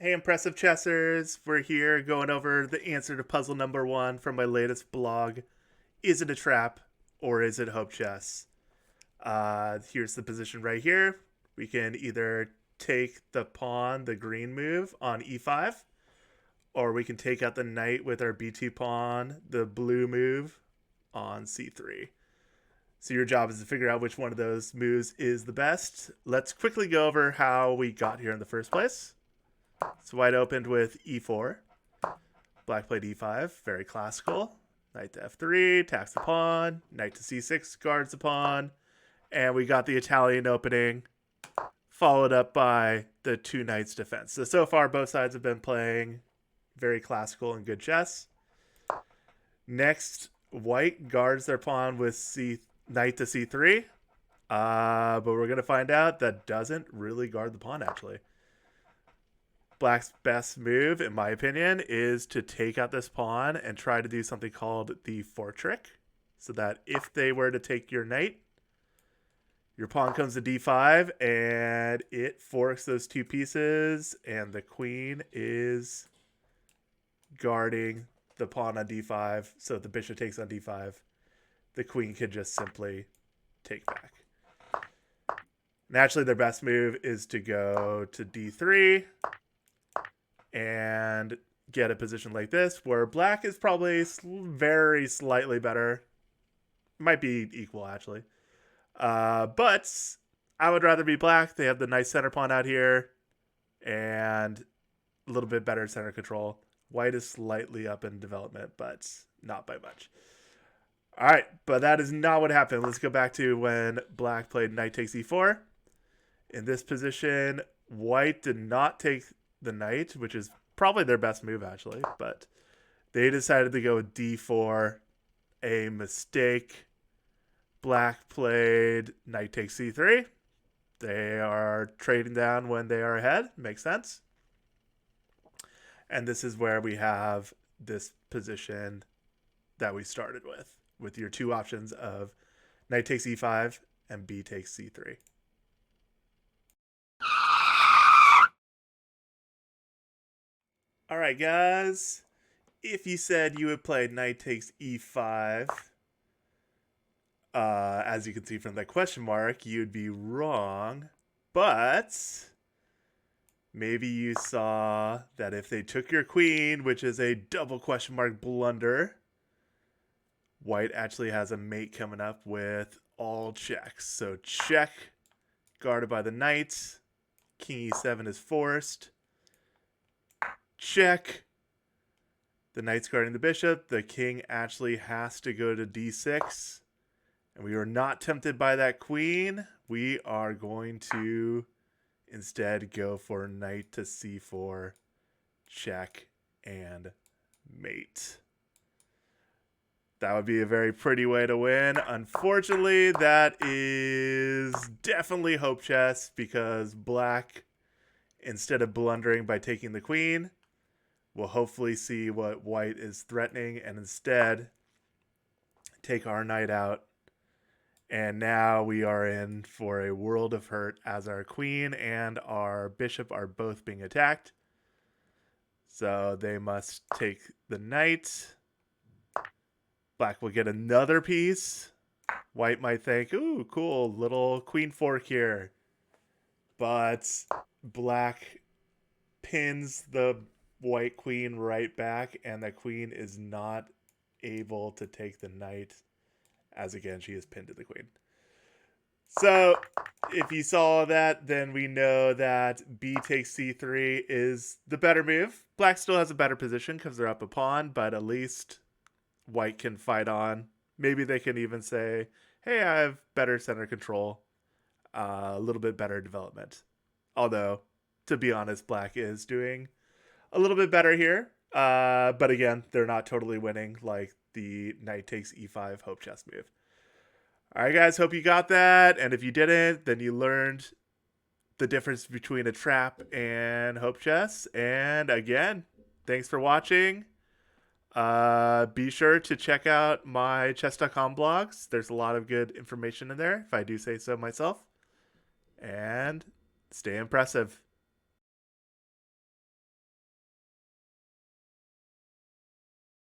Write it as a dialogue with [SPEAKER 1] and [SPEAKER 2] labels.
[SPEAKER 1] Hey, impressive chessers. We're here going over the answer to puzzle number one from my latest blog. Is it a trap or is it Hope Chess? Here's the position right here. We can either take the pawn, the green move, on e5, or we can take out the knight with our b2 pawn, the blue move, on c3. So your job is to figure out which one of those moves is the best. Let's quickly go over how we got here in the first place. So white opened with e4. Black played e5, very classical. Knight to f3, attacks the pawn. Knight to c6, guards the pawn. And we got the Italian opening, followed up by the two knights defense. So far, both sides have been playing very classical and good chess. Next, white guards their pawn with knight to c3. But we're going to find out that doesn't really guard the pawn, actually. Black's best move, in my opinion, is to take out this pawn and try to do something called the fork trick. So that if they were to take your knight, your pawn comes to d5 and it forks those two pieces, and the queen is guarding the pawn on d5. So if the bishop takes on d5, the queen could just simply take back. Naturally, their best move is to go to d3 and get a position like this, where black is probably very slightly better. Might be equal, actually. But I would rather be black. They have the nice center pawn out here and a little bit better center control. White is slightly up in development, but not by much. All right, but that is not what happened. Let's go back to when black played knight takes e4. In this position, white did not take the knight, which is probably their best move, actually, but they decided to go with d4, a mistake. Black played knight takes c3. They are trading down when they are ahead. Makes sense. And this is where we have this position that we started with your two options of knight takes e5 and b takes c3. All right, guys. If you said you would play knight takes e5, as you can see from that question mark, you'd be wrong. But maybe you saw that if they took your queen, which is a double question mark blunder, white actually has a mate coming up with all checks. So check, guarded by the knight. King e7 is forced. Check. The knight's guarding the bishop. The king actually has to go to d6. And we are not tempted by that queen. We are going to instead go for knight to c4, check, and mate. That would be a very pretty way to win. Unfortunately, that is definitely Hope Chess, because black, instead of blundering by taking the queen, will hopefully see what white is threatening and instead take our knight out. And now we are in for a world of hurt, as our queen and our bishop are both being attacked. So they must take the knight. Black will get another piece. White might think, ooh, cool, little queen fork here. But black pins the white queen right back, and the queen is not able to take the knight, as again, she is pinned to the queen. So if you saw that, then we know that b takes c3 is the better move. Black still has a better position because they're up a pawn, but at least white can fight on. Maybe they can even say, hey, I have better center control, a little bit better development. Although, to be honest, black is doing a little bit better here. But again, they're not totally winning like the knight takes e5 Hope Chess move. All right, guys, hope you got that. And if you didn't, then you learned the difference between a trap and Hope Chess. And again, thanks for watching. Be sure to check out my chess.com blogs. There's a lot of good information in there, if I do say so myself. And stay impressive.